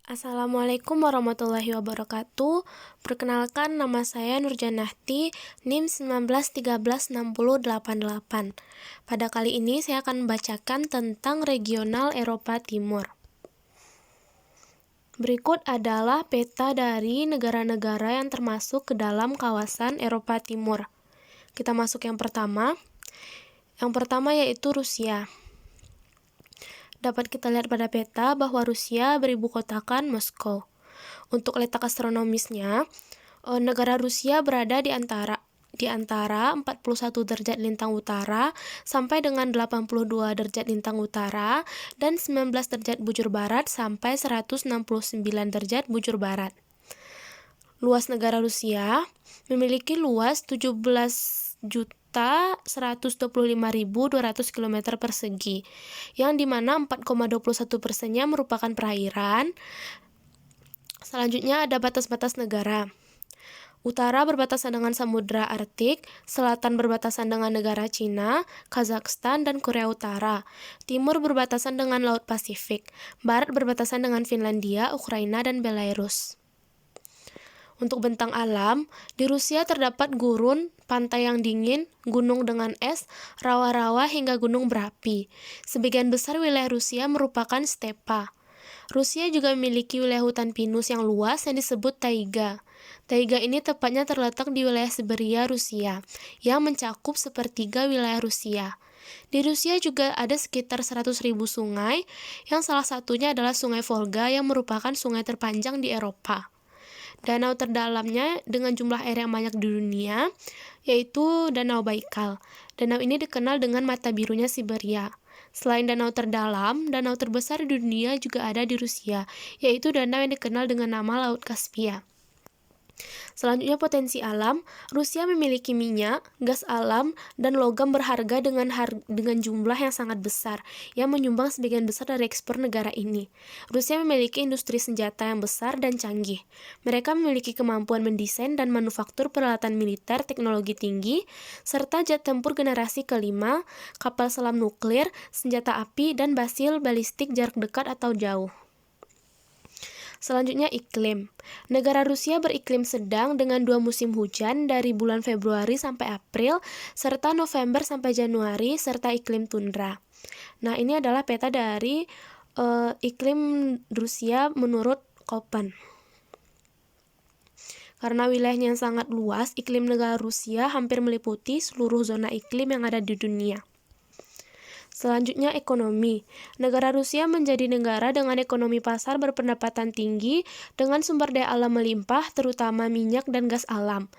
Assalamualaikum warahmatullahi wabarakatuh. Perkenalkan, nama saya Nurjanahti, NIM 19136088. Pada kali ini saya akan membacakan tentang regional Eropa Timur. Berikut adalah peta dari negara-negara yang termasuk ke dalam kawasan Eropa Timur. Kita masuk yang pertama. Yang pertama yaitu Rusia. Dapat kita lihat pada peta bahwa Rusia beribu kotakan Moskow. Untuk letak astronomisnya, negara Rusia berada di antara 41 derajat lintang utara sampai dengan 82 derajat lintang utara dan 19 derajat bujur barat sampai 169 derajat bujur barat. Luas negara Rusia memiliki luas 17.125.200 km persegi, yang dimana 4,21%-nya merupakan perairan. Selanjutnya ada batas-batas negara. Utara berbatasan dengan Samudra Arktik, selatan berbatasan dengan negara Cina, Kazakhstan, dan Korea Utara. Timur berbatasan dengan Laut Pasifik. Barat berbatasan dengan Finlandia, Ukraina, dan Belarus. Untuk bentang alam, di Rusia terdapat gurun, pantai yang dingin, gunung dengan es, rawa-rawa hingga gunung berapi. Sebagian besar wilayah Rusia merupakan stepa. Rusia juga memiliki wilayah hutan pinus yang luas yang disebut taiga. Taiga ini tepatnya terletak di wilayah Siberia, Rusia, yang mencakup sepertiga wilayah Rusia. Di Rusia juga ada sekitar 100.000 sungai, yang salah satunya adalah Sungai Volga yang merupakan sungai terpanjang di Eropa. Danau terdalamnya dengan jumlah air yang banyak di dunia, yaitu Danau Baikal. Danau ini dikenal dengan mata birunya Siberia. Selain danau terdalam, danau terbesar di dunia juga ada di Rusia, yaitu danau yang dikenal dengan nama Laut Kaspia. Selanjutnya potensi alam, Rusia memiliki minyak, gas alam, dan logam berharga dengan jumlah yang sangat besar, yang menyumbang sebagian besar dari ekspor negara ini. Rusia memiliki industri senjata yang besar dan canggih. Mereka memiliki kemampuan mendesain dan manufaktur peralatan militer teknologi tinggi, serta jet tempur generasi kelima, kapal selam nuklir, senjata api, dan basil balistik jarak dekat atau jauh. Selanjutnya iklim. Negara Rusia beriklim sedang dengan 2 musim hujan dari bulan Februari sampai April, serta November sampai Januari, serta iklim tundra. Nah, ini adalah peta dari iklim Rusia menurut Köppen. Karena wilayahnya yang sangat luas, iklim negara Rusia hampir meliputi seluruh zona iklim yang ada di dunia. Selanjutnya ekonomi. Negara Rusia menjadi negara dengan ekonomi pasar berpendapatan tinggi dengan sumber daya alam melimpah, terutama minyak dan gas alam.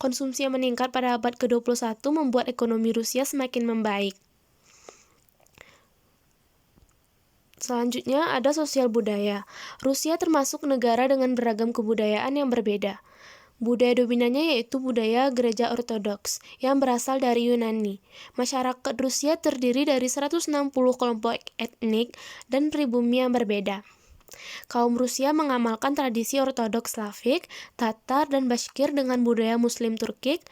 Konsumsi yang meningkat pada abad ke-21 membuat ekonomi Rusia semakin membaik. Selanjutnya ada sosial budaya. Rusia termasuk negara dengan beragam kebudayaan yang berbeda. Budaya dominannya yaitu budaya gereja ortodoks yang berasal dari Yunani. Masyarakat Rusia terdiri dari 160 kelompok etnik dan pribumi yang berbeda. Kaum Rusia mengamalkan tradisi ortodoks Slavik, Tatar, dan Bashkir dengan budaya Muslim Turkik,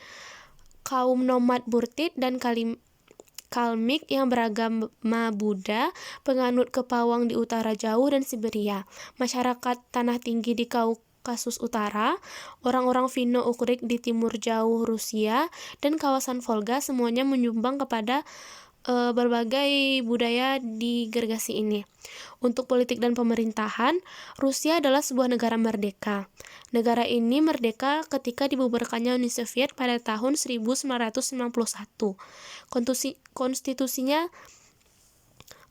kaum nomad Burtit dan Kalmik yang beragama Buddha, penganut kepawang di utara jauh dan Siberia, masyarakat tanah tinggi di Kaukasus Utara, orang-orang Finno-Ugrik di timur jauh Rusia, dan kawasan Volga semuanya menyumbang kepada berbagai budaya di gergasi ini. Untuk politik dan pemerintahan, Rusia adalah sebuah negara merdeka. Negara ini merdeka ketika dibubarkannya Uni Soviet pada tahun 1991. Konstitusinya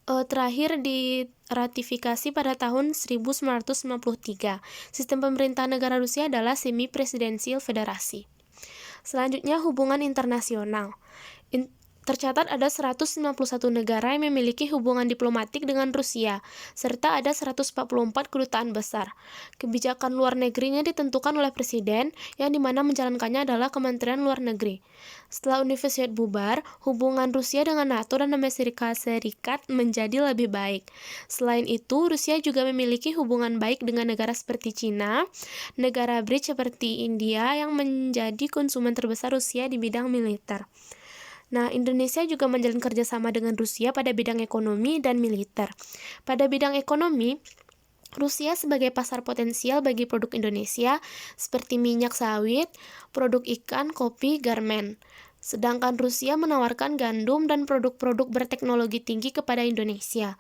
terakhir diratifikasi pada tahun 1993. Sistem pemerintahan negara Rusia adalah semi-presidensial federasi. Selanjutnya hubungan internasional. Tercatat ada 191 negara yang memiliki hubungan diplomatik dengan Rusia, serta ada 144 kedutaan besar. Kebijakan luar negerinya ditentukan oleh presiden, yang dimana menjalankannya adalah Kementerian Luar Negeri. Setelah Uni Soviet bubar, hubungan Rusia dengan NATO dan Amerika Serikat menjadi lebih baik. Selain itu, Rusia juga memiliki hubungan baik dengan negara seperti Cina, negara BRICS seperti India yang menjadi konsumen terbesar Rusia di bidang militer. Nah, Indonesia juga menjalin kerjasama dengan Rusia pada bidang ekonomi dan militer. Pada bidang ekonomi, Rusia sebagai pasar potensial bagi produk Indonesia seperti minyak sawit, produk ikan, kopi, garmen. Sedangkan Rusia menawarkan gandum dan produk-produk berteknologi tinggi kepada Indonesia.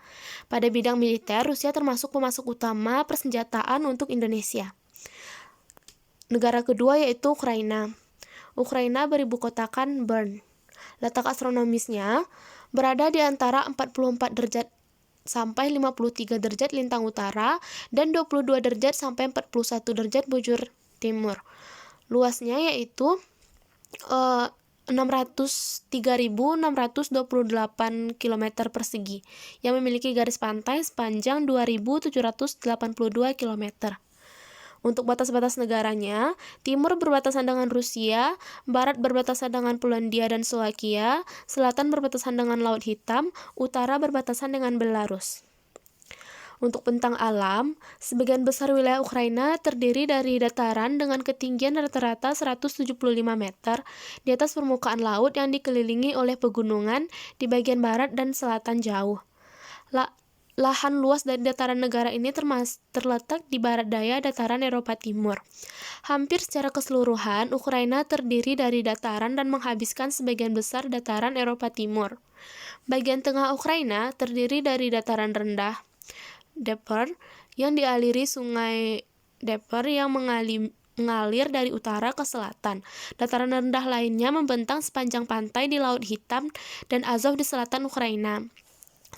Pada bidang militer, Rusia termasuk pemasok utama persenjataan untuk Indonesia. Negara kedua yaitu Ukraina. Ukraina beribukotakan Bern. Letak astronomisnya berada di antara 44 derajat sampai 53 derajat lintang utara dan 22 derajat sampai 41 derajat bujur timur. Luasnya yaitu 3.628 km persegi yang memiliki garis pantai sepanjang 2.782 km. Untuk batas-batas negaranya, timur berbatasan dengan Rusia, barat berbatasan dengan Polandia dan Slovakia, selatan berbatasan dengan Laut Hitam, utara berbatasan dengan Belarus. Untuk bentang alam, sebagian besar wilayah Ukraina terdiri dari dataran dengan ketinggian rata-rata 175 meter di atas permukaan laut yang dikelilingi oleh pegunungan di bagian barat dan selatan jauh. Lahan luas dari dataran negara ini terletak di barat daya dataran Eropa Timur. Hampir secara keseluruhan, Ukraina terdiri dari dataran dan menghabiskan sebagian besar dataran Eropa Timur. Bagian tengah Ukraina terdiri dari dataran rendah, Dnieper, yang dialiri sungai Dnieper yang mengalir dari utara ke selatan. Dataran rendah lainnya membentang sepanjang pantai di Laut Hitam dan Azov di selatan Ukraina.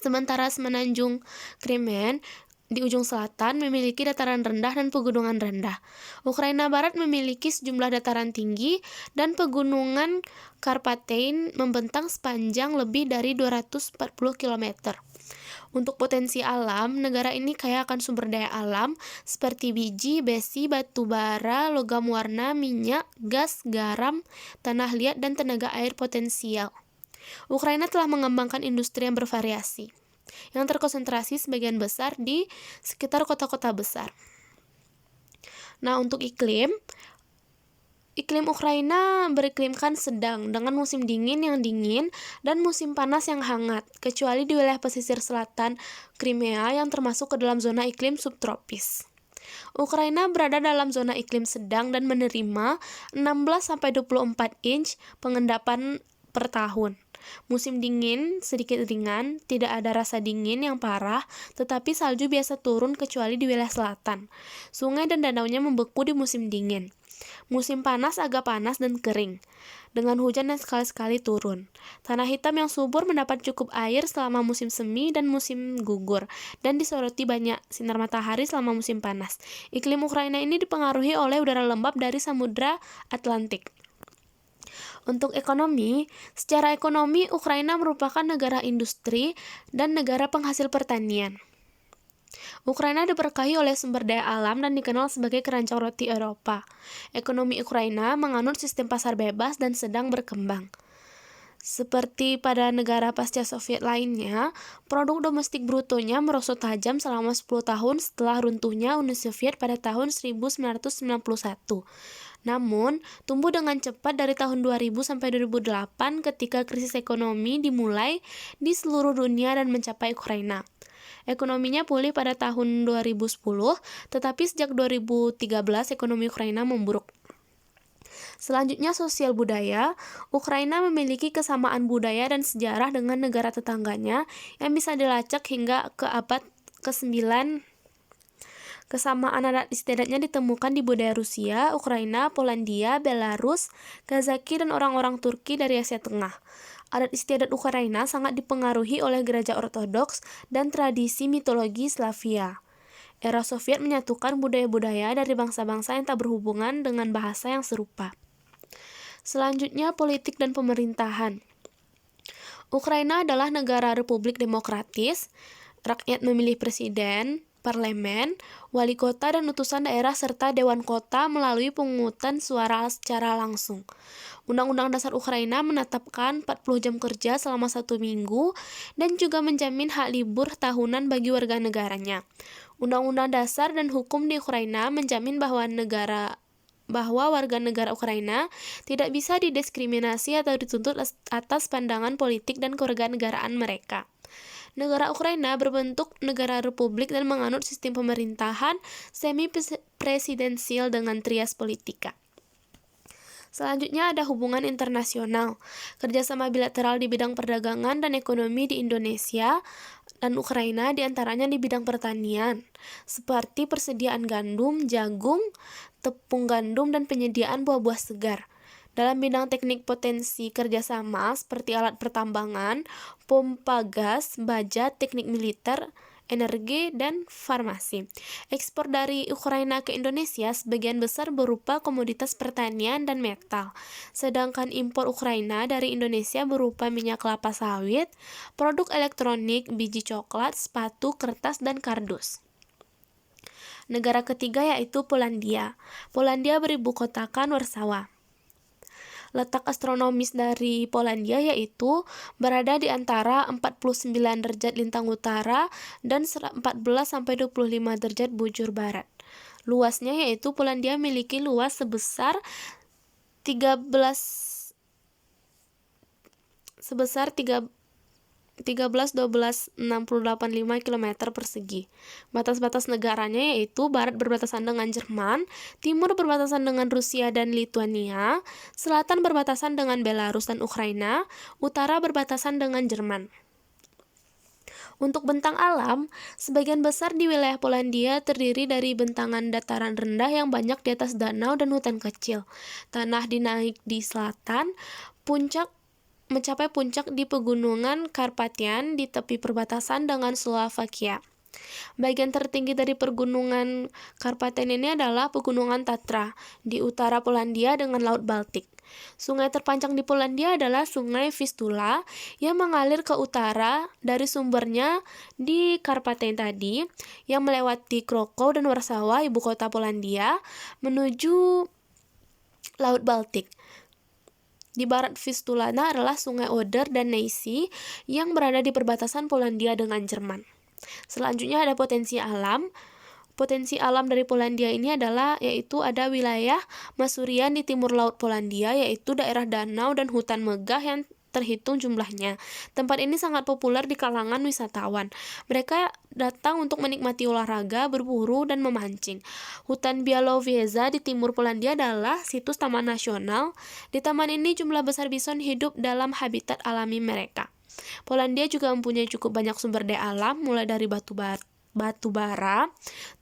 Sementara semenanjung Crimea di ujung selatan memiliki dataran rendah dan pegunungan rendah. Ukraina Barat memiliki sejumlah dataran tinggi dan pegunungan Karpatein membentang sepanjang lebih dari 240 km. Untuk potensi alam, negara ini kaya akan sumber daya alam seperti biji, besi, batu bara, logam warna, minyak, gas, garam, tanah liat, dan tenaga air potensial. Ukraina telah mengembangkan industri yang bervariasi, yang terkonsentrasi sebagian besar di sekitar kota-kota besar. Nah, untuk iklim Ukraina beriklimkan sedang dengan musim dingin yang dingin dan musim panas yang hangat, kecuali di wilayah pesisir selatan Crimea yang termasuk ke dalam zona iklim subtropis. Ukraina berada dalam zona iklim sedang dan menerima 16-24 inch pengendapan per tahun. Musim dingin sedikit ringan, tidak ada rasa dingin yang parah, tetapi salju biasa turun kecuali di wilayah selatan. Sungai dan danaunya membeku di musim dingin. Musim panas agak panas dan kering, dengan hujan yang sekali-sekali turun. Tanah hitam yang subur mendapat cukup air selama musim semi dan musim gugur, dan disoroti banyak sinar matahari selama musim panas. Iklim Ukraina ini dipengaruhi oleh udara lembab dari Samudra Atlantik. Untuk ekonomi, secara ekonomi Ukraina merupakan negara industri dan negara penghasil pertanian. Ukraina diberkahi oleh sumber daya alam dan dikenal sebagai keranjang roti Eropa. Ekonomi Ukraina menganut sistem pasar bebas dan sedang berkembang. Seperti pada negara pasca Soviet lainnya, produk domestik brutonya merosot tajam selama 10 tahun setelah runtuhnya Uni Soviet pada tahun 1991. Namun, tumbuh dengan cepat dari tahun 2000 sampai 2008 ketika krisis ekonomi dimulai di seluruh dunia dan mencapai Ukraina. Ekonominya pulih pada tahun 2010, tetapi sejak 2013 ekonomi Ukraina memburuk. Selanjutnya sosial budaya. Ukraina memiliki kesamaan budaya dan sejarah dengan negara tetangganya yang bisa dilacak hingga ke abad ke-9. Kesamaan adat istiadatnya ditemukan di budaya Rusia, Ukraina, Polandia, Belarus, Kazaki, dan orang-orang Turki dari Asia Tengah. Adat istiadat Ukraina sangat dipengaruhi oleh gereja Ortodoks dan tradisi mitologi Slavia. Era Soviet menyatukan budaya-budaya dari bangsa-bangsa yang tak berhubungan dengan bahasa yang serupa. Selanjutnya, politik dan pemerintahan. Ukraina adalah negara republik demokratis. Rakyat memilih presiden, parlemen, wali kota, dan utusan daerah serta dewan kota melalui pemungutan suara secara langsung. Undang-Undang Dasar Ukraina menetapkan 40 jam kerja selama 1 minggu dan juga menjamin hak libur tahunan bagi warga negaranya. Undang-Undang Dasar dan hukum di Ukraina menjamin bahwa warga negara Ukraina tidak bisa didiskriminasi atau dituntut atas pandangan politik dan kewarganegaraan mereka. Negara Ukraina berbentuk negara republik dan menganut sistem pemerintahan semi-presidensial dengan trias politika. Selanjutnya ada hubungan internasional. Kerjasama bilateral di bidang perdagangan dan ekonomi di Indonesia dan Ukraina diantaranya di bidang pertanian, seperti persediaan gandum, jagung, tepung gandum, dan penyediaan buah-buah segar. Dalam bidang teknik potensi kerjasama seperti alat pertambangan, pompa gas, baja, teknik militer, energi, dan farmasi. Ekspor dari Ukraina ke Indonesia sebagian besar berupa komoditas pertanian dan metal, sedangkan impor Ukraina dari Indonesia berupa minyak kelapa sawit, produk elektronik, biji coklat, sepatu, kertas, dan kardus. Negara ketiga yaitu Polandia. Polandia beribu kotakan Warsawa. Letak astronomis dari Polandia yaitu berada di antara 49 derajat lintang utara dan 14-25 derajat bujur barat. Luasnya yaitu Polandia memiliki luas sebesar 13,1268,5 km persegi. Batas-batas negaranya yaitu barat berbatasan dengan Jerman, timur berbatasan dengan Rusia dan Lituania, selatan berbatasan dengan Belarus dan Ukraina, utara berbatasan dengan Jerman. Untuk bentang alam, sebagian besar di wilayah Polandia terdiri dari bentangan dataran rendah yang banyak di atas danau dan hutan kecil. Tanah dinaik di selatan, mencapai puncak di pegunungan Karpatian di tepi perbatasan dengan Slovakia. Bagian tertinggi dari pegunungan Karpatian ini adalah pegunungan Tatra di utara Polandia dengan Laut Baltik. Sungai terpanjang di Polandia adalah Sungai Vistula yang mengalir ke utara dari sumbernya di Karpatian tadi, yang melewati Krakow dan Warsawa, ibu kota Polandia, menuju Laut Baltik. Di barat Vistulana adalah Sungai Oder dan Neisse yang berada di perbatasan Polandia dengan Jerman. Selanjutnya ada potensi alam. Potensi alam dari Polandia ini adalah yaitu ada wilayah Masurian di timur laut Polandia, yaitu daerah danau dan hutan megah yang terhitung jumlahnya. Tempat ini sangat populer di kalangan wisatawan. Mereka datang untuk menikmati olahraga, berburu, dan memancing. Hutan Białowieża di timur Polandia adalah situs taman nasional. Di taman ini jumlah besar bison hidup dalam habitat alami mereka. Polandia juga mempunyai cukup banyak sumber daya alam, mulai dari batu bara,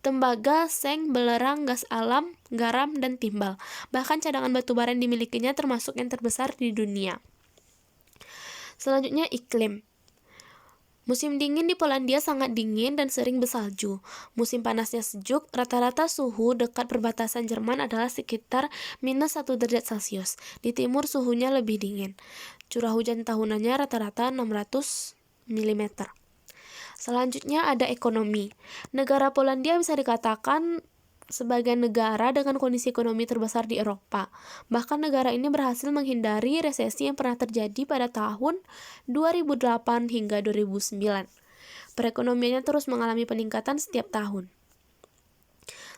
tembaga, seng, belerang, gas alam, garam, dan timbal. Bahkan cadangan batu bara yang dimilikinya termasuk yang terbesar di dunia. Selanjutnya iklim. Musim dingin di Polandia sangat dingin dan sering bersalju. Musim panasnya sejuk, rata-rata suhu dekat perbatasan Jerman adalah sekitar -1 derajat Celcius. Di timur suhunya lebih dingin. Curah hujan tahunannya rata-rata 600 mm. Selanjutnya ada ekonomi. Negara Polandia bisa dikatakan sebagai negara dengan kondisi ekonomi terbesar di Eropa. Bahkan negara ini berhasil menghindari resesi yang pernah terjadi pada tahun 2008 hingga 2009. Perekonomiannya terus mengalami peningkatan setiap tahun.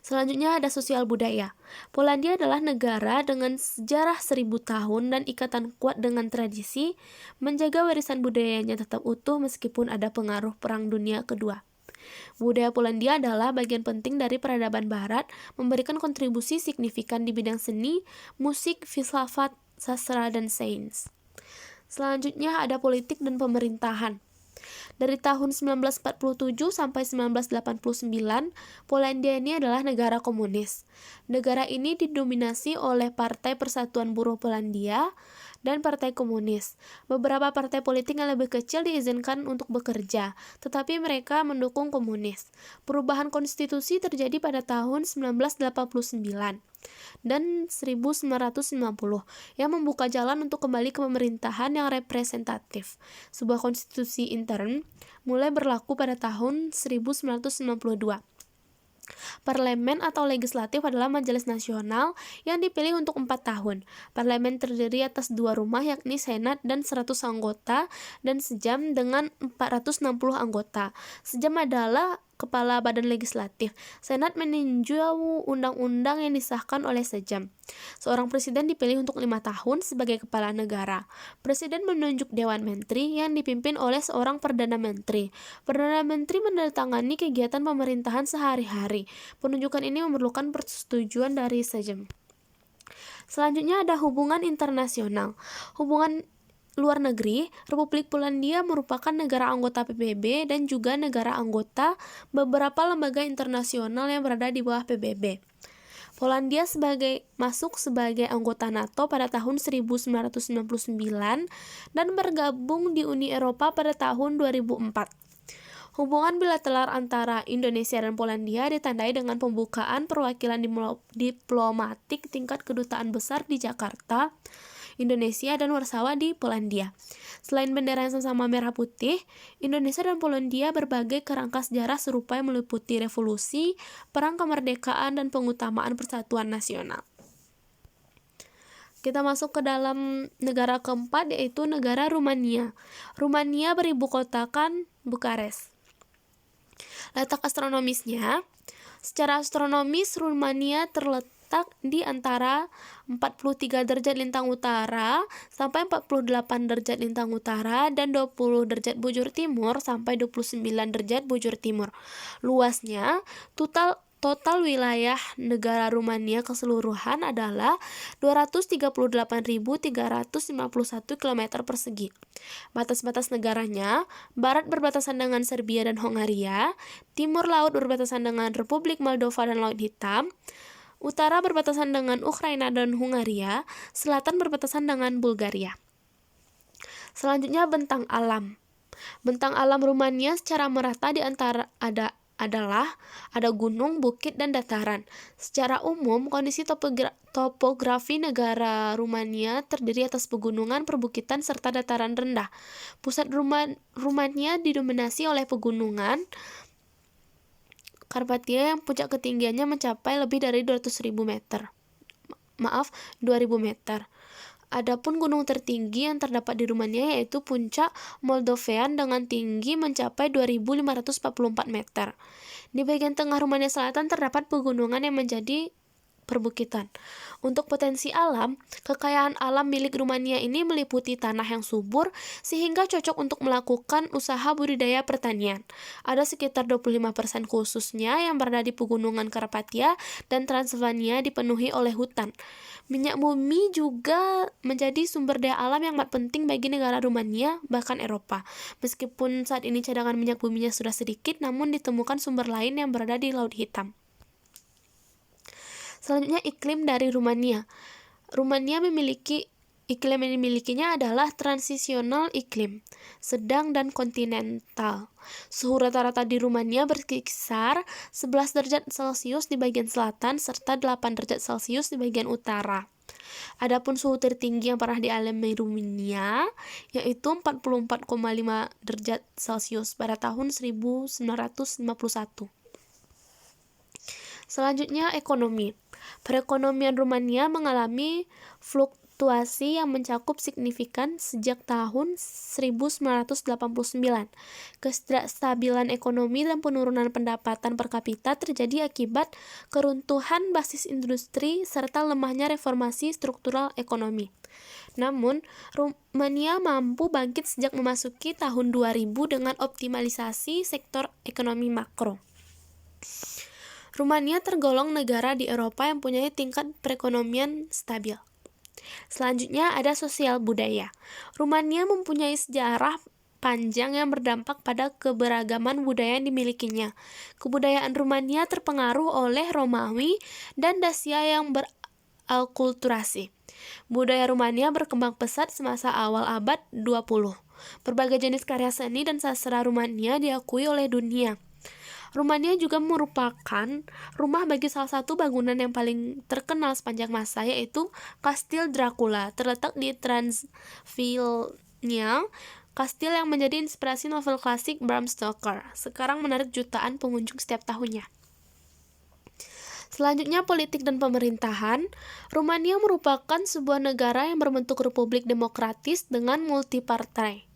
Selanjutnya ada sosial budaya. Polandia adalah negara dengan sejarah 1000 tahun dan ikatan kuat dengan tradisi, menjaga warisan budayanya tetap utuh meskipun ada pengaruh Perang Dunia Kedua. Budaya Polandia adalah bagian penting dari peradaban Barat, memberikan kontribusi signifikan di bidang seni, musik, filsafat, sastra, dan sains. Selanjutnya ada politik dan pemerintahan. Dari tahun 1947 sampai 1989, Polandia ini adalah negara komunis. Negara ini didominasi oleh Partai Persatuan Buruh Polandia dan Partai Komunis. Beberapa partai politik yang lebih kecil diizinkan untuk bekerja, tetapi mereka mendukung komunis. Perubahan konstitusi terjadi pada tahun 1989 dan 1990 yang membuka jalan untuk kembali ke pemerintahan yang representatif. Sebuah konstitusi intern mulai berlaku pada tahun 1992. Parlemen atau legislatif adalah majelis nasional yang dipilih untuk 4 tahun. Parlemen terdiri atas 2 rumah yakni Senat dan 100 anggota dan Sejam dengan 460 anggota. Sejam adalah kepala badan legislatif. Senat meninjau undang-undang yang disahkan oleh Sejam. Seorang presiden dipilih untuk 5 tahun sebagai kepala negara. Presiden menunjuk Dewan Menteri yang dipimpin oleh seorang Perdana Menteri. Perdana Menteri menandatangani kegiatan pemerintahan sehari-hari. Penunjukan ini memerlukan persetujuan dari Sejam. Selanjutnya ada hubungan internasional. Hubungan luar negeri, Republik Polandia merupakan negara anggota PBB dan juga negara anggota beberapa lembaga internasional yang berada di bawah PBB. Polandia masuk sebagai anggota NATO pada tahun 1999 dan bergabung di Uni Eropa pada tahun 2004. Hubungan bilateral antara Indonesia dan Polandia ditandai dengan pembukaan perwakilan diplomatik tingkat kedutaan besar di Jakarta, Indonesia, dan Warsawa di Polandia. Selain bendera yang sama-sama merah putih, Indonesia dan Polandia berbagai kerangka sejarah serupa yang meliputi revolusi, perang kemerdekaan, dan pengutamaan persatuan nasional. Kita masuk ke dalam negara keempat, yaitu negara Rumania. Rumania beribu kotakan Bukares. Letak astronomisnya, secara astronomis Rumania terletak di antara 43 derajat lintang utara sampai 48 derajat lintang utara dan 20 derajat bujur timur sampai 29 derajat bujur timur. Luasnya, total wilayah negara Rumania keseluruhan adalah 238.351 km persegi. Batas-batas negaranya, barat berbatasan dengan Serbia dan Hongaria, timur laut berbatasan dengan Republik Moldova dan Laut Hitam, utara berbatasan dengan Ukraina dan Hungaria, selatan berbatasan dengan Bulgaria. Selanjutnya bentang alam. Bentang alam Rumania secara merata di antara ada gunung, bukit, dan dataran. Secara umum, kondisi topografi negara Rumania terdiri atas pegunungan, perbukitan, serta dataran rendah. Pusat Rumania didominasi oleh pegunungan Karpatia yang puncak ketinggiannya mencapai lebih dari 200.000 meter. 2000 meter. Adapun gunung tertinggi yang terdapat di Rumania yaitu puncak Moldovan dengan tinggi mencapai 2.544 meter. Di bagian tengah Rumania Selatan terdapat pegunungan yang menjadi perbukitan. Untuk potensi alam, kekayaan alam milik Rumania ini meliputi tanah yang subur sehingga cocok untuk melakukan usaha budidaya pertanian. Ada sekitar 25% khususnya yang berada di pegunungan Karpatia dan Transylvania dipenuhi oleh hutan. Minyak bumi juga menjadi sumber daya alam yang amat penting bagi negara Rumania, bahkan Eropa. Meskipun saat ini cadangan minyak buminya sudah sedikit, namun ditemukan sumber lain yang berada di Laut Hitam. Selanjutnya iklim dari Rumania. Rumania iklim yang dimilikinya adalah transisional iklim, sedang dan kontinental. Suhu rata-rata di Rumania berkisar 11 derajat Celcius di bagian selatan serta 8 derajat Celcius di bagian utara. Adapun suhu tertinggi yang pernah dialami Rumania yaitu 44,5 derajat Celcius pada tahun 1951. Selanjutnya ekonomi. Perekonomian Rumania mengalami fluktuasi yang mencakup signifikan sejak tahun 1989. Ketidakstabilan ekonomi dan penurunan pendapatan per kapita terjadi akibat keruntuhan basis industri serta lemahnya reformasi struktural ekonomi. Namun, Rumania mampu bangkit sejak memasuki tahun 2000 dengan optimalisasi sektor ekonomi makro. Rumania tergolong negara di Eropa yang punya tingkat perekonomian stabil. Selanjutnya ada sosial budaya. Rumania mempunyai sejarah panjang yang berdampak pada keberagaman budaya yang dimilikinya. Kebudayaan Rumania terpengaruh oleh Romawi dan Dacia yang beralkulturasi. Budaya Rumania berkembang pesat semasa awal abad 20. Berbagai jenis karya seni dan sastra Rumania diakui oleh dunia. Rumania juga merupakan rumah bagi salah satu bangunan yang paling terkenal sepanjang masa, yaitu Kastil Dracula, terletak di Transylvania. Kastil yang menjadi inspirasi novel klasik Bram Stoker, sekarang menarik jutaan pengunjung setiap tahunnya. Selanjutnya politik dan pemerintahan. Rumania merupakan sebuah negara yang berbentuk republik demokratis dengan multipartai.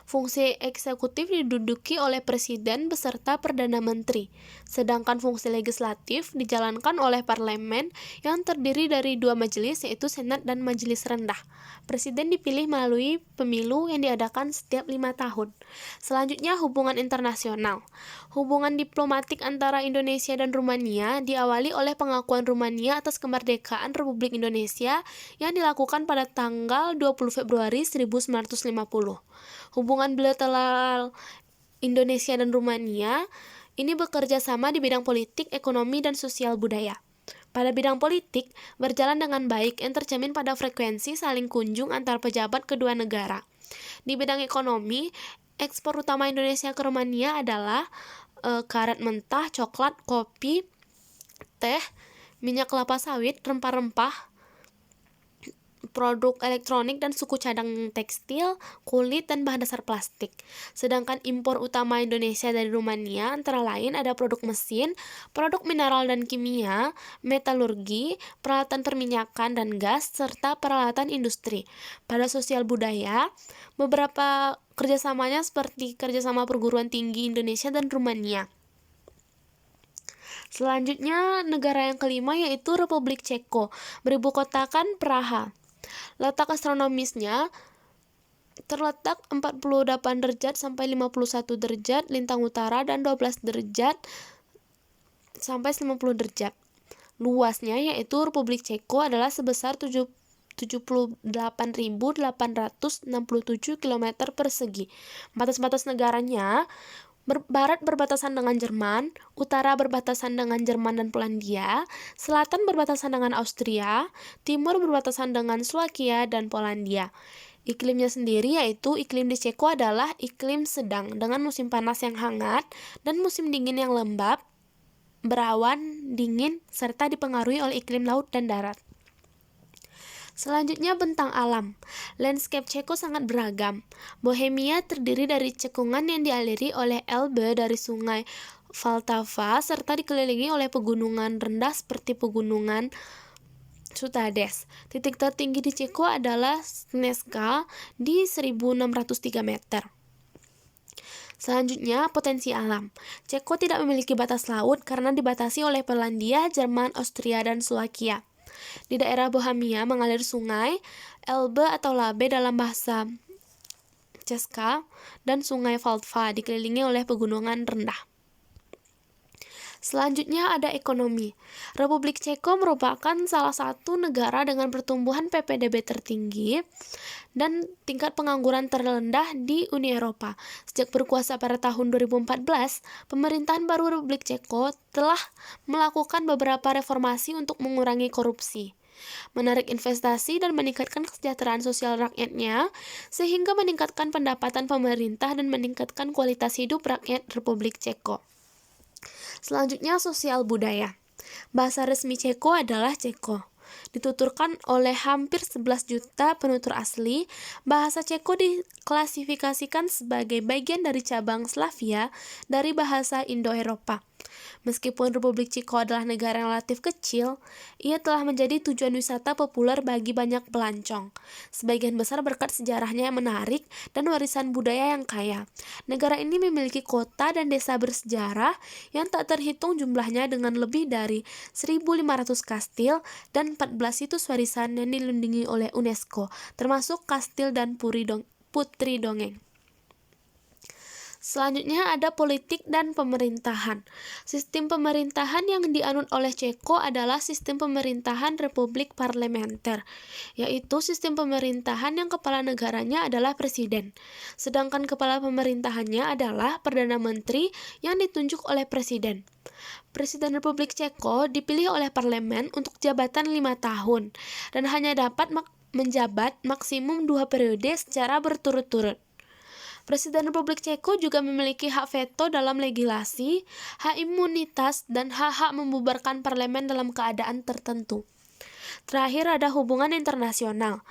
Fungsi eksekutif diduduki oleh presiden beserta perdana menteri, sedangkan fungsi legislatif dijalankan oleh parlemen yang terdiri dari dua majelis yaitu Senat dan Majelis Rendah. Presiden dipilih melalui pemilu yang diadakan setiap 5 tahun. Selanjutnya hubungan internasional. Hubungan diplomatik antara Indonesia dan Rumania diawali oleh pengakuan Rumania atas kemerdekaan Republik Indonesia yang dilakukan pada tanggal 20 Februari 1950. Hubungan bilateral Indonesia dan Rumania ini bekerja sama di bidang politik, ekonomi, dan sosial budaya. Pada bidang politik, berjalan dengan baik yang tercermin pada frekuensi saling kunjung antar pejabat kedua negara. Di bidang ekonomi, ekspor utama Indonesia ke Rumania adalah karet mentah, coklat, kopi, teh, minyak kelapa sawit, rempah-rempah, produk elektronik dan suku cadang tekstil, kulit, dan bahan dasar plastik. Sedangkan impor utama Indonesia dari Rumania antara lain ada produk mesin, produk mineral dan kimia, metalurgi, peralatan perminyakan dan gas, serta peralatan industri. Pada sosial budaya, beberapa kerjasamanya seperti kerjasama perguruan tinggi Indonesia dan Rumania. Selanjutnya, negara yang kelima yaitu Republik Ceko, beribu kotakan Praha. Letak astronomisnya terletak 48 derajat sampai 51 derajat lintang utara dan 12 derajat sampai 50 derajat. Luasnya yaitu Republik Ceko adalah sebesar 78.867 km persegi. Batas-batas negaranya barat berbatasan dengan Jerman, utara berbatasan dengan Jerman dan Polandia, selatan berbatasan dengan Austria, timur berbatasan dengan Slovakia dan Polandia. Iklimnya sendiri yaitu iklim di Ceko adalah iklim sedang dengan musim panas yang hangat dan musim dingin yang lembab, berawan, dingin, serta dipengaruhi oleh iklim laut dan darat. Selanjutnya bentang alam. Landscape Ceko sangat beragam. Bohemia terdiri dari cekungan yang dialiri oleh Elbe dari sungai Vltava serta dikelilingi oleh pegunungan rendah seperti pegunungan Sutades. Titik tertinggi di Ceko adalah Snežka di 1603 meter. Selanjutnya, potensi alam. Ceko tidak memiliki batas laut karena dibatasi oleh Polandia, Jerman, Austria, dan Slovakia. Di daerah Bohemia mengalir sungai Elbe atau Labe dalam bahasa Česka dan sungai Vltava dikelilingi oleh pegunungan rendah. Selanjutnya ada ekonomi. Republik Ceko merupakan salah satu negara dengan pertumbuhan PPDB tertinggi dan tingkat pengangguran terendah di Uni Eropa. Sejak berkuasa pada tahun 2014, pemerintahan baru Republik Ceko telah melakukan beberapa reformasi untuk mengurangi korupsi, menarik investasi dan meningkatkan kesejahteraan sosial rakyatnya, sehingga meningkatkan pendapatan pemerintah dan meningkatkan kualitas hidup rakyat Republik Ceko. Selanjutnya sosial budaya. Bahasa resmi Ceko adalah Ceko. Dituturkan oleh hampir 11 juta penutur asli, bahasa Ceko diklasifikasikan sebagai bagian dari cabang Slavia dari bahasa Indo-Eropa. Meskipun Republik Ceko adalah negara yang relatif kecil, ia telah menjadi tujuan wisata populer bagi banyak pelancong. Sebagian besar berkat sejarahnya yang menarik dan warisan budaya yang kaya. Negara ini memiliki kota dan desa bersejarah yang tak terhitung jumlahnya dengan lebih dari 1.500 kastil dan 14 situs warisan yang dilindungi oleh UNESCO, termasuk kastil dan putri dongeng. Selanjutnya ada politik dan pemerintahan. Sistem pemerintahan yang dianut oleh Ceko adalah sistem pemerintahan republik parlementer, yaitu sistem pemerintahan yang kepala negaranya adalah presiden. Sedangkan kepala pemerintahannya adalah Perdana Menteri yang ditunjuk oleh presiden. Presiden Republik Ceko dipilih oleh parlemen untuk jabatan 5 tahun dan hanya dapat menjabat maksimum 2 periode secara berturut-turut. Presiden Republik Ceko juga memiliki hak veto dalam legislasi, hak imunitas, dan hak-hak membubarkan parlemen dalam keadaan tertentu. Terakhir ada hubungan internasional.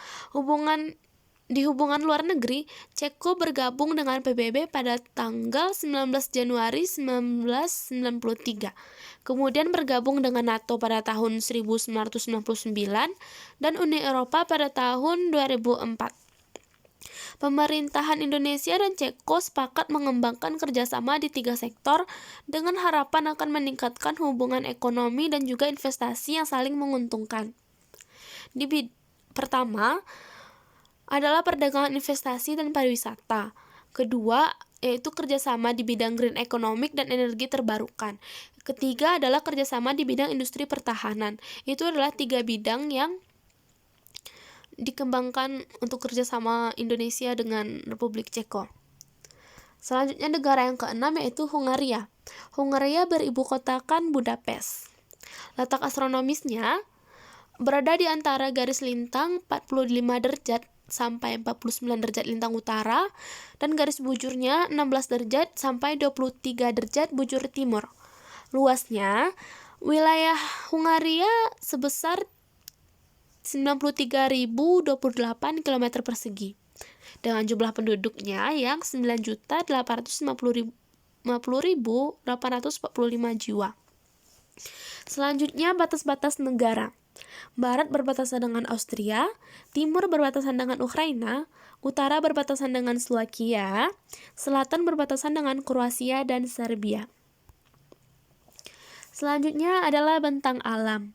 Di hubungan luar negeri, Ceko bergabung dengan PBB pada tanggal 19 Januari 1993. Kemudian bergabung dengan NATO pada tahun 1999 dan Uni Eropa pada tahun 2004. Pemerintahan Indonesia dan Ceko sepakat mengembangkan kerjasama di 3 sektor dengan harapan akan meningkatkan hubungan ekonomi dan juga investasi yang saling menguntungkan. Pertama adalah perdagangan, investasi, dan pariwisata. Kedua, yaitu kerjasama di bidang green economic dan energi terbarukan. Ketiga adalah kerjasama di bidang industri pertahanan. Itu adalah 3 bidang yang dikembangkan untuk kerjasama Indonesia dengan Republik Ceko. Selanjutnya negara yang keenam yaitu Hungaria. Hungaria beribu kotakan Budapest. Letak astronomisnya berada di antara garis lintang 45 derajat sampai 49 derajat lintang utara dan garis bujurnya 16 derajat sampai 23 derajat bujur timur. Luasnya, wilayah Hungaria sebesar 93.028 km persegi dengan jumlah penduduknya yang 9.850.845 jiwa. Selanjutnya batas-batas negara. Barat berbatasan dengan Austria, timur berbatasan dengan Ukraina, utara berbatasan dengan Slovakia, selatan berbatasan dengan Kroasia dan Serbia. Selanjutnya adalah bentang alam.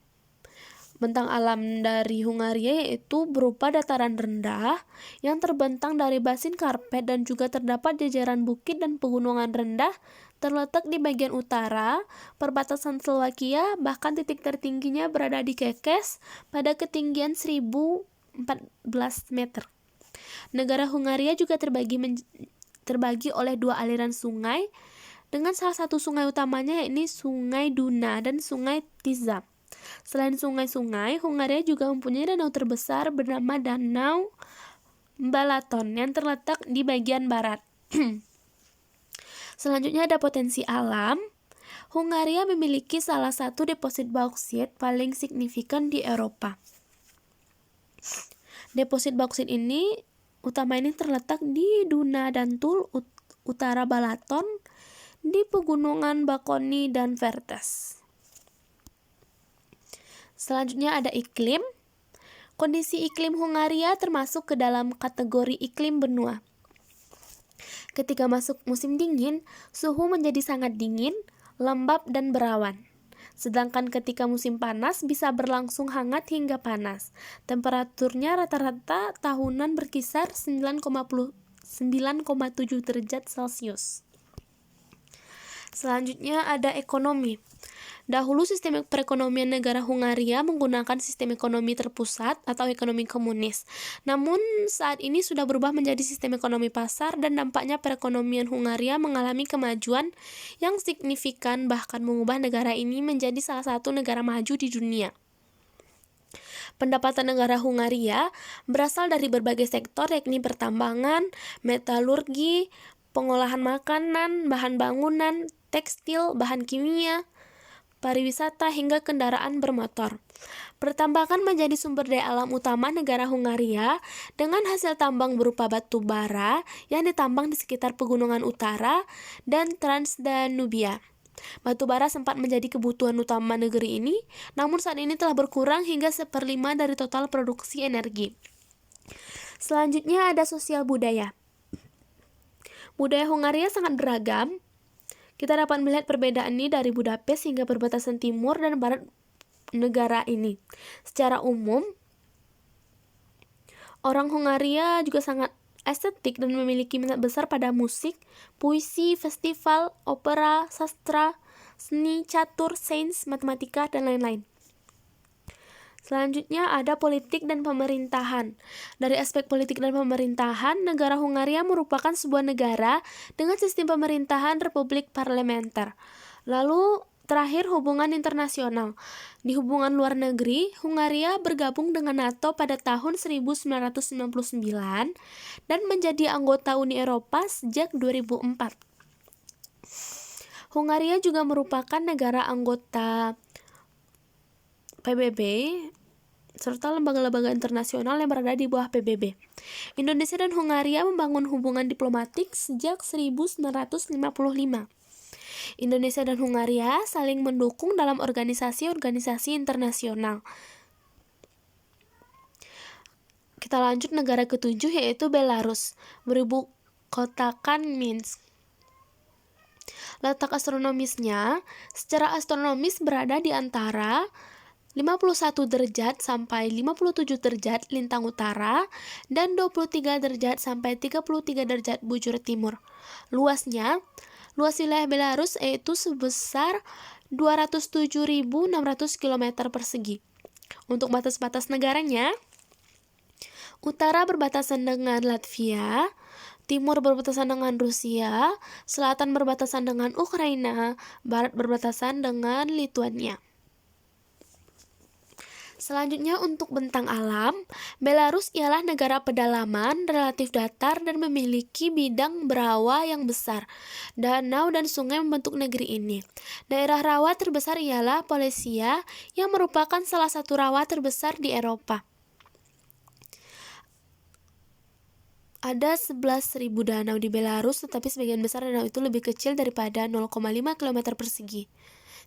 Bentang alam dari Hungaria yaitu berupa dataran rendah yang terbentang dari basin karpet dan juga terdapat jajaran bukit dan pegunungan rendah terletak di bagian utara perbatasan Slovakia, bahkan titik tertingginya berada di Kekes pada ketinggian 1014 meter. Negara Hungaria juga terbagi oleh 2 aliran sungai dengan salah satu sungai utamanya yakni Sungai Duna dan Sungai Tisza. Selain sungai-sungai, Hungaria juga mempunyai danau terbesar bernama Danau Balaton yang terletak di bagian barat. Selanjutnya ada potensi alam. Hungaria memiliki salah satu deposit bauksit paling signifikan di Eropa. Deposit bauksit ini terletak di Duna Dantul, utara Balaton, di pegunungan Bakoni dan Vertes. Selanjutnya ada iklim. Kondisi iklim Hungaria termasuk ke dalam kategori iklim benua. Ketika masuk musim dingin, suhu menjadi sangat dingin, lembab, dan berawan. Sedangkan ketika musim panas bisa berlangsung hangat hingga panas. Temperaturnya rata-rata tahunan berkisar 9,7 derajat Celcius. Selanjutnya ada ekonomi. Dahulu sistem perekonomian negara Hungaria menggunakan sistem ekonomi terpusat atau ekonomi komunis. Namun saat ini sudah berubah menjadi sistem ekonomi pasar dan dampaknya perekonomian Hungaria mengalami kemajuan yang signifikan bahkan mengubah negara ini menjadi salah satu negara maju di dunia. Pendapatan negara Hungaria berasal dari berbagai sektor yakni pertambangan, metalurgi, pengolahan makanan, bahan bangunan, tekstil, bahan kimia, pariwisata, hingga kendaraan bermotor. Pertambangan menjadi sumber daya alam utama negara Hungaria dengan hasil tambang berupa batu bara yang ditambang di sekitar pegunungan utara dan Transdanubia. Batu bara sempat menjadi kebutuhan utama negeri ini, namun saat ini telah berkurang hingga 1/5 dari total produksi energi. Selanjutnya ada sosial budaya. Budaya Hungaria sangat beragam. Kita dapat melihat perbedaan ini dari Budapest hingga perbatasan timur dan barat negara ini. Secara umum, orang Hungaria juga sangat estetik dan memiliki minat besar pada musik, puisi, festival, opera, sastra, seni, catur, sains, matematika, dan lain-lain. Selanjutnya ada politik dan pemerintahan. Dari aspek politik dan pemerintahan, negara Hungaria merupakan sebuah negara dengan sistem pemerintahan republik parlementer. Lalu terakhir hubungan internasional. Di hubungan luar negeri, Hungaria bergabung dengan NATO pada tahun 1999 dan menjadi anggota Uni Eropa sejak 2004. Hungaria juga merupakan negara anggota PBB serta lembaga-lembaga internasional yang berada di bawah PBB. Indonesia dan Hungaria membangun hubungan diplomatik sejak 1955. Indonesia dan Hungaria saling mendukung dalam organisasi-organisasi internasional. Kita lanjut negara ketujuh yaitu Belarus, beribu kotakan Minsk. Letak astronomisnya, secara astronomis berada di antara 51 derajat sampai 57 derajat lintang utara dan 23 derajat sampai 33 derajat bujur timur. Luas wilayah Belarus yaitu sebesar 207.600 km persegi. Untuk batas-batas negaranya, utara berbatasan dengan Latvia, timur berbatasan dengan Rusia, selatan berbatasan dengan Ukraina, barat berbatasan dengan Lituania. Selanjutnya untuk bentang alam, Belarus ialah negara pedalaman, relatif datar dan memiliki bidang berawa yang besar. Danau dan sungai membentuk negeri ini. Daerah rawa terbesar ialah Polesia yang merupakan salah satu rawa terbesar di Eropa. Ada 11.000 danau di Belarus, tetapi sebagian besar danau itu lebih kecil daripada 0,5 km persegi.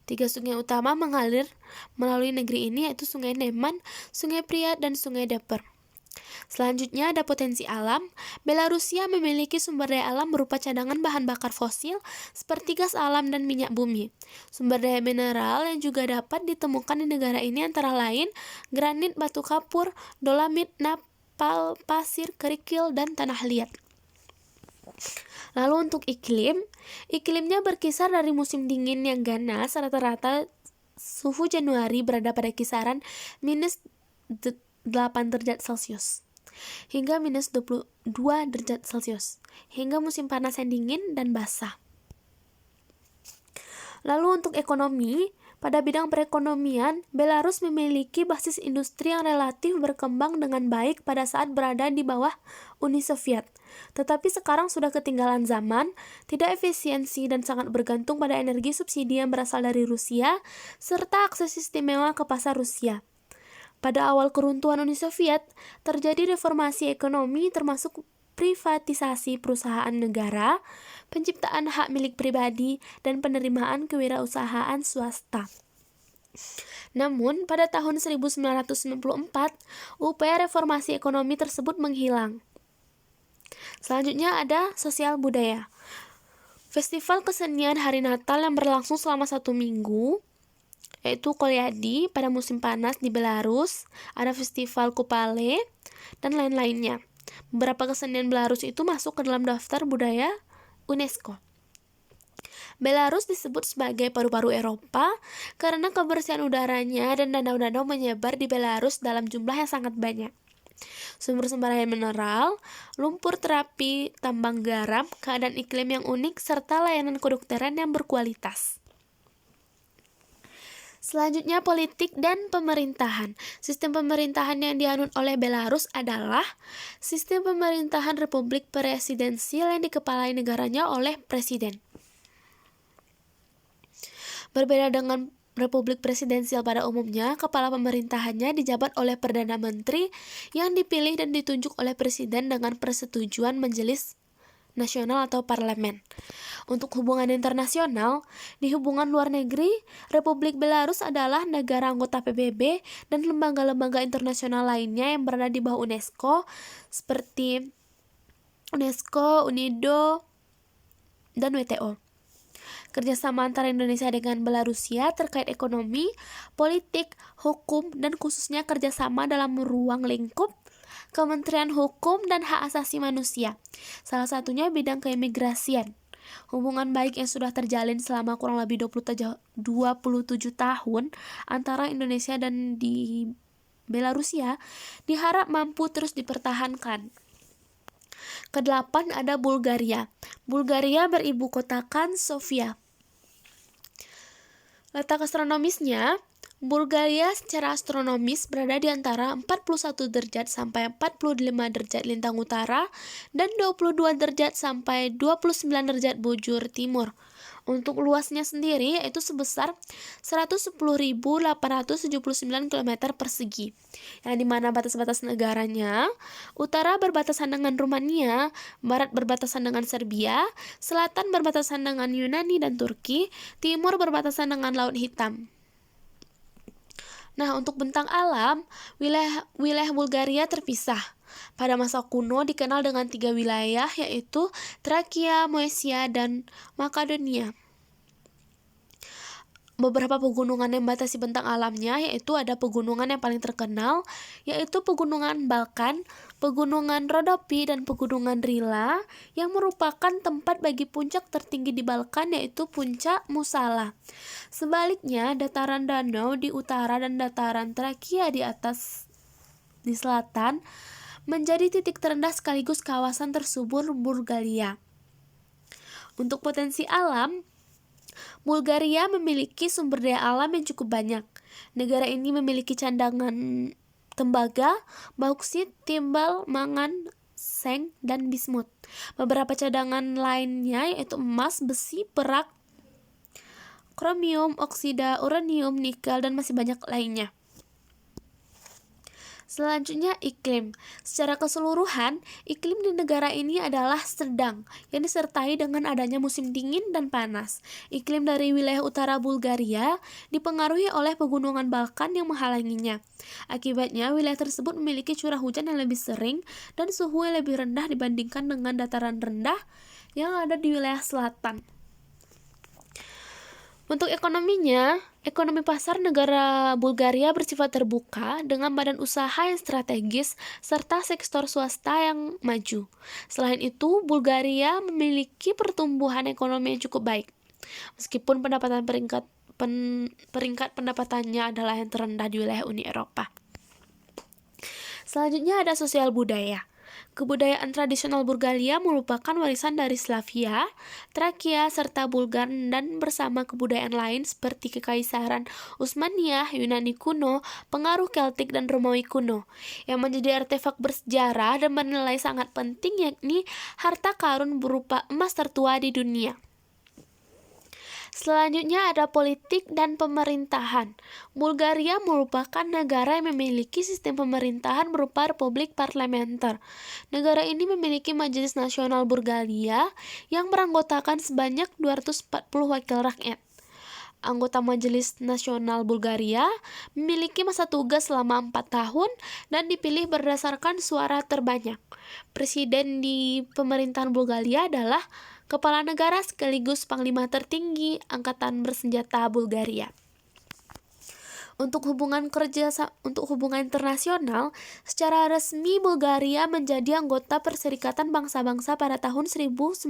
3 sungai utama mengalir melalui negeri ini yaitu Sungai Neman, Sungai Priat, dan Sungai Dnieper. Selanjutnya ada potensi alam. Belarusia memiliki sumber daya alam berupa cadangan bahan bakar fosil seperti gas alam dan minyak bumi. Sumber daya mineral yang juga dapat ditemukan di negara ini antara lain granit, batu kapur, dolomit, napal, pasir, kerikil, dan tanah liat. Lalu untuk iklimnya berkisar dari musim dingin yang ganas, rata-rata suhu Januari berada pada kisaran minus 8 derajat Celcius hingga minus 22 derajat Celcius, hingga musim panas yang dingin dan basah. Lalu untuk ekonomi, pada bidang perekonomian, Belarus memiliki basis industri yang relatif berkembang dengan baik pada saat berada di bawah Uni Soviet. Tetapi sekarang sudah ketinggalan zaman, tidak efisiensi dan sangat bergantung pada energi subsidi yang berasal dari Rusia, serta akses istimewa ke pasar Rusia. Pada awal keruntuhan Uni Soviet, terjadi reformasi ekonomi termasuk privatisasi perusahaan negara, penciptaan hak milik pribadi, dan penerimaan kewirausahaan swasta. Namun, pada tahun 1994, upaya reformasi ekonomi tersebut menghilang. Selanjutnya ada sosial budaya. Festival kesenian Hari Natal yang berlangsung selama 1 minggu, yaitu Kolyadi pada musim panas di Belarus, ada festival Kupale, dan lain-lainnya. Beberapa kesenian Belarus itu masuk ke dalam daftar budaya UNESCO. Belarus disebut sebagai paru-paru Eropa karena kebersihan udaranya dan danau-danau menyebar di Belarus dalam jumlah yang sangat banyak. Sumber-sumber air mineral, lumpur terapi, tambang garam, keadaan iklim yang unik, serta layanan kedokteran yang berkualitas. Selanjutnya politik dan pemerintahan. Sistem pemerintahan yang dianut oleh Belarus adalah sistem pemerintahan republik presidensial yang dikepalai negaranya oleh presiden. Berbeda dengan republik presidensial pada umumnya, kepala pemerintahannya dijabat oleh Perdana Menteri yang dipilih dan ditunjuk oleh presiden dengan persetujuan Majelis Nasional atau Parlemen. Untuk hubungan internasional, di hubungan luar negeri, Republik Belarus adalah negara anggota PBB dan lembaga-lembaga internasional lainnya yang berada di bawah UNESCO seperti UNESCO, UNIDO, dan WTO. Kerjasama antara Indonesia dengan Belarusia terkait ekonomi, politik, hukum, dan khususnya kerjasama dalam ruang lingkup Kementerian Hukum dan Hak Asasi Manusia. Salah satunya bidang keimigrasian. Hubungan baik yang sudah terjalin selama kurang lebih 27 tahun antara Indonesia dan di Belarusia diharap mampu terus dipertahankan. Kedelapan ada Bulgaria. Bulgaria beribu kotakan Sofia. Letak astronomisnya, Bulgaria secara astronomis berada di antara 41 derajat sampai 45 derajat lintang utara dan 22 derajat sampai 29 derajat bujur timur. Untuk luasnya sendiri yaitu sebesar 110.879 km persegi, yang dimana batas-batas negaranya, utara berbatasan dengan Rumania, barat berbatasan dengan Serbia, selatan berbatasan dengan Yunani dan Turki, timur berbatasan dengan Laut Hitam. Nah, untuk bentang alam, wilayah Bulgaria terpisah. Pada masa kuno dikenal dengan 3 wilayah, yaitu Trakia, Moesia, dan Makedonia. Beberapa pegunungan yang membatasi bentang alamnya, yaitu ada pegunungan yang paling terkenal, yaitu Pegunungan Balkan, Pegunungan Rodopi, dan Pegunungan Rila, yang merupakan tempat bagi puncak tertinggi di Balkan, yaitu Puncak Musala. Sebaliknya, dataran danau di utara dan dataran Trakia di selatan menjadi titik terendah sekaligus kawasan tersubur Bulgaria. Untuk potensi alam, Bulgaria memiliki sumber daya alam yang cukup banyak. Negara ini memiliki cadangan tembaga, bauksit, timbal, mangan, seng, dan bismut. Beberapa cadangan lainnya yaitu emas, besi, perak, kromium, oksida, uranium, nikel, dan masih banyak lainnya. Selanjutnya, iklim. Secara keseluruhan, iklim di negara ini adalah sedang, yang disertai dengan adanya musim dingin dan panas. Iklim dari wilayah utara Bulgaria dipengaruhi oleh pegunungan Balkan yang menghalanginya. Akibatnya, wilayah tersebut memiliki curah hujan yang lebih sering dan suhu yang lebih rendah dibandingkan dengan dataran rendah yang ada di wilayah selatan. Untuk ekonominya, ekonomi pasar negara Bulgaria bersifat terbuka dengan badan usaha yang strategis serta sektor swasta yang maju. Selain itu, Bulgaria memiliki pertumbuhan ekonomi yang cukup baik. Meskipun peringkat pendapatannya adalah yang terendah di wilayah Uni Eropa. Selanjutnya ada sosial budaya. Kebudayaan tradisional Bulgaria merupakan warisan dari Slavia, Trakia, serta Bulgar, dan bersama kebudayaan lain seperti Kekaisaran Utsmaniyah, Yunani kuno, pengaruh Keltik, dan Romawi kuno, yang menjadi artefak bersejarah dan bernilai sangat penting, yakni harta karun berupa emas tertua di dunia. Selanjutnya ada politik dan pemerintahan. Bulgaria merupakan negara yang memiliki sistem pemerintahan berupa republik parlementer. Negara ini memiliki Majelis Nasional Bulgaria yang beranggotakan sebanyak 240 wakil rakyat. Anggota Majelis Nasional Bulgaria memiliki masa tugas selama 4 tahun dan dipilih berdasarkan suara terbanyak. Presiden di pemerintahan Bulgaria adalah kepala negara sekaligus panglima tertinggi Angkatan Bersenjata Bulgaria. Untuk hubungan internasional, secara resmi Bulgaria menjadi anggota Perserikatan Bangsa-Bangsa pada tahun 1955.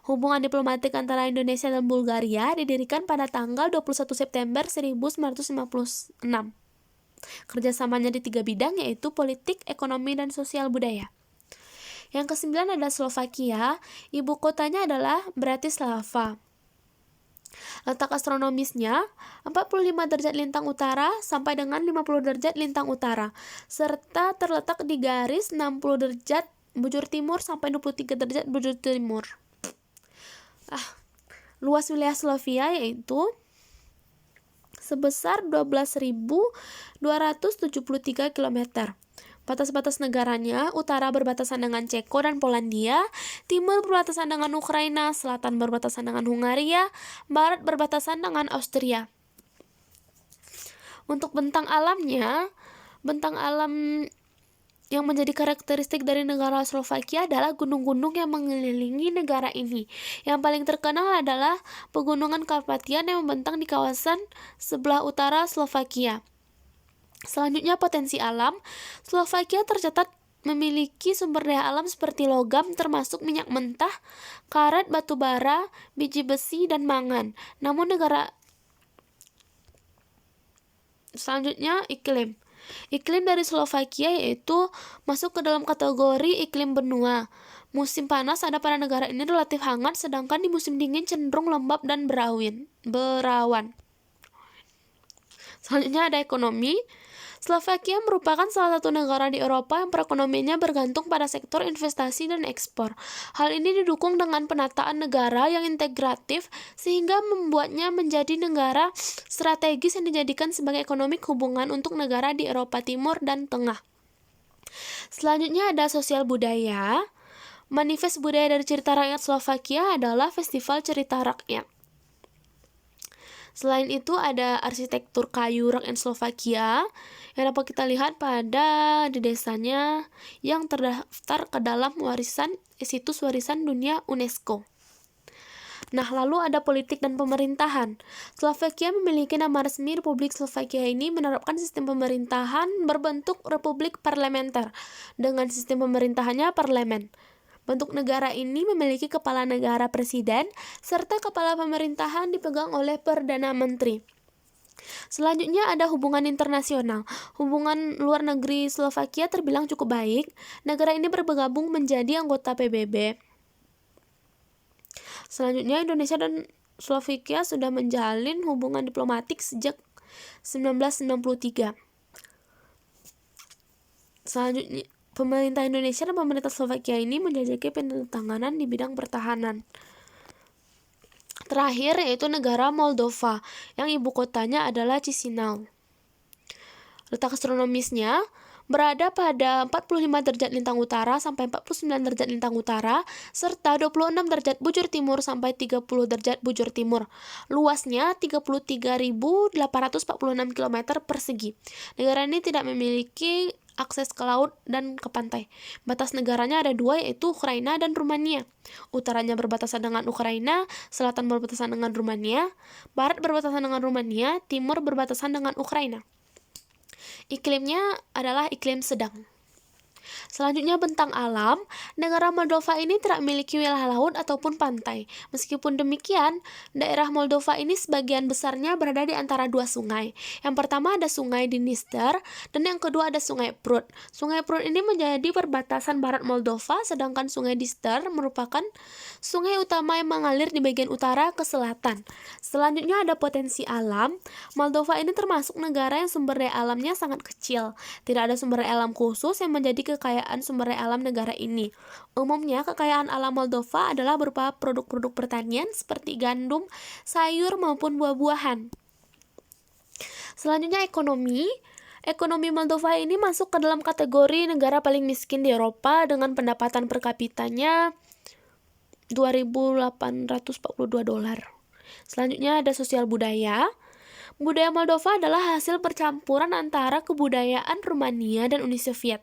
Hubungan diplomatik antara Indonesia dan Bulgaria didirikan pada tanggal 21 September 1956. Kerjasamanya di 3 bidang, yaitu politik, ekonomi, dan sosial budaya. Yang ke-9 ada Slovakia, ibu kotanya adalah Bratislava. Letak astronomisnya 45 derajat lintang utara sampai dengan 50 derajat lintang utara, serta terletak di garis 60 derajat bujur timur sampai 23 derajat bujur timur. Luas wilayah Slovakia yaitu sebesar 12.273 km. Batas-batas negaranya, utara berbatasan dengan Ceko dan Polandia, timur berbatasan dengan Ukraina, selatan berbatasan dengan Hungaria, barat berbatasan dengan Austria. Untuk bentang alamnya, bentang alam yang menjadi karakteristik dari negara Slovakia adalah gunung-gunung yang mengelilingi negara ini. Yang paling terkenal adalah Pegunungan Karpatian yang membentang di kawasan sebelah utara Slovakia. Selanjutnya potensi alam. Slovakia tercatat memiliki sumber daya alam seperti logam termasuk minyak mentah, karet, batu bara, biji besi, dan mangan. Selanjutnya iklim. Iklim dari Slovakia yaitu masuk ke dalam kategori iklim benua. Musim panas ada pada negara ini relatif hangat, sedangkan di musim dingin cenderung lembab dan berawan. Selanjutnya ada ekonomi. Slovakia merupakan salah satu negara di Eropa yang perekonomiannya bergantung pada sektor investasi dan ekspor. Hal ini didukung dengan penataan negara yang integratif sehingga membuatnya menjadi negara strategis yang dijadikan sebagai ekonomik hubungan untuk negara di Eropa Timur dan Tengah. Selanjutnya ada sosial budaya. Manifest budaya dari cerita rakyat Slovakia adalah Festival Cerita Rakyat. Selain itu ada arsitektur kayu Slovakia yang dapat kita lihat di desanya yang terdaftar ke dalam situs warisan dunia UNESCO. Nah, lalu ada politik dan pemerintahan. Slovakia memiliki nama resmi. Republik Slovakia ini menerapkan sistem pemerintahan berbentuk republik parlementer dengan sistem pemerintahannya parlemen. Bentuk negara ini memiliki kepala negara presiden serta kepala pemerintahan dipegang oleh Perdana Menteri. Selanjutnya ada hubungan internasional. Hubungan luar negeri Slovakia terbilang cukup baik. Negara ini bergabung menjadi anggota PBB. Selanjutnya, Indonesia dan Slovakia sudah menjalin hubungan diplomatik sejak 1993. Selanjutnya, pemerintah Indonesia dan pemerintah Slovakia ini menjajaki penandatanganan di bidang pertahanan. Terakhir yaitu negara Moldova yang ibu kotanya adalah Chisinau. Letak astronomisnya berada pada 45 derajat lintang utara sampai 49 derajat lintang utara, serta 26 derajat bujur timur sampai 30 derajat bujur timur. Luasnya 33.846 km persegi. Negara ini tidak memiliki akses ke laut dan ke pantai. Batas negaranya ada dua, yaitu Ukraina dan Rumania. Utaranya berbatasan dengan Ukraina, selatan berbatasan dengan Rumania, barat berbatasan dengan Rumania, timur berbatasan dengan Ukraina. Iklimnya adalah iklim sedang. Selanjutnya bentang alam. Negara Moldova ini tidak memiliki wilayah laut ataupun pantai. Meskipun demikian, daerah Moldova ini sebagian besarnya berada di antara dua sungai. Yang pertama ada sungai Dniester dan yang kedua ada sungai Prut. Sungai Prut ini menjadi perbatasan barat Moldova, sedangkan sungai Dniester merupakan sungai utama yang mengalir di bagian utara ke selatan. Selanjutnya ada potensi alam. Moldova ini termasuk negara yang sumber daya alamnya sangat kecil. Tidak ada sumber daya alam khusus yang menjadi kekayaan sumber daya alam negara ini. Umumnya, kekayaan alam Moldova adalah berupa produk-produk pertanian seperti gandum, sayur, maupun buah-buahan. Selanjutnya ekonomi. Ekonomi Moldova ini masuk ke dalam kategori negara paling miskin di Eropa dengan pendapatan per kapitanya $2.842. Selanjutnya ada sosial budaya. Budaya Moldova adalah hasil percampuran antara kebudayaan Rumania dan Uni Soviet.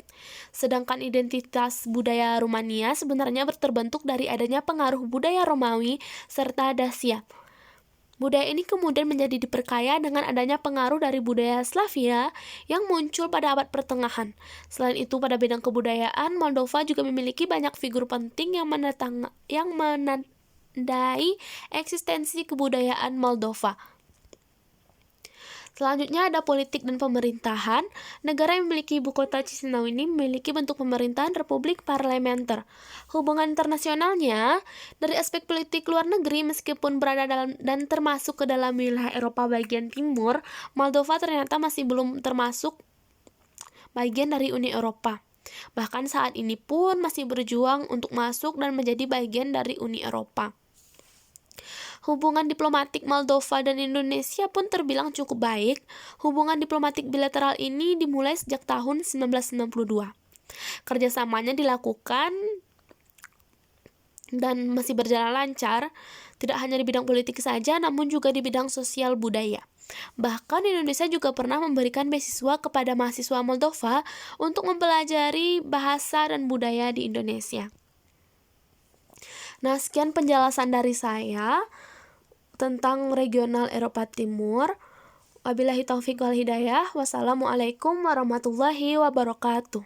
Sedangkan identitas budaya Rumania sebenarnya terbentuk dari adanya pengaruh budaya Romawi serta Dacia. Budaya ini kemudian menjadi diperkaya dengan adanya pengaruh dari budaya Slavia yang muncul pada abad pertengahan. Selain itu, pada bidang kebudayaan, Moldova juga memiliki banyak figur penting yang menandai eksistensi kebudayaan Moldova. Selanjutnya ada politik dan pemerintahan. Negara yang memiliki ibu kota Chisinau ini memiliki bentuk pemerintahan republik parlementer. Hubungan internasionalnya, dari aspek politik luar negeri, meskipun berada dalam dan termasuk ke dalam wilayah Eropa bagian timur, Moldova ternyata masih belum termasuk bagian dari Uni Eropa. Bahkan saat ini pun masih berjuang untuk masuk dan menjadi bagian dari Uni Eropa. Hubungan diplomatik Moldova dan Indonesia pun terbilang cukup baik. Hubungan diplomatik bilateral ini dimulai sejak tahun 1992. Kerjasamanya dilakukan dan masih berjalan lancar, tidak hanya di bidang politik saja, namun juga di bidang sosial budaya. Bahkan Indonesia juga pernah memberikan beasiswa kepada mahasiswa Moldova untuk mempelajari bahasa dan budaya di Indonesia. Nah, sekian penjelasan dari saya tentang regional Eropa Timur. Wabillahi taufiq wal hidayah. Wassalamualaikum warahmatullahi wabarakatuh.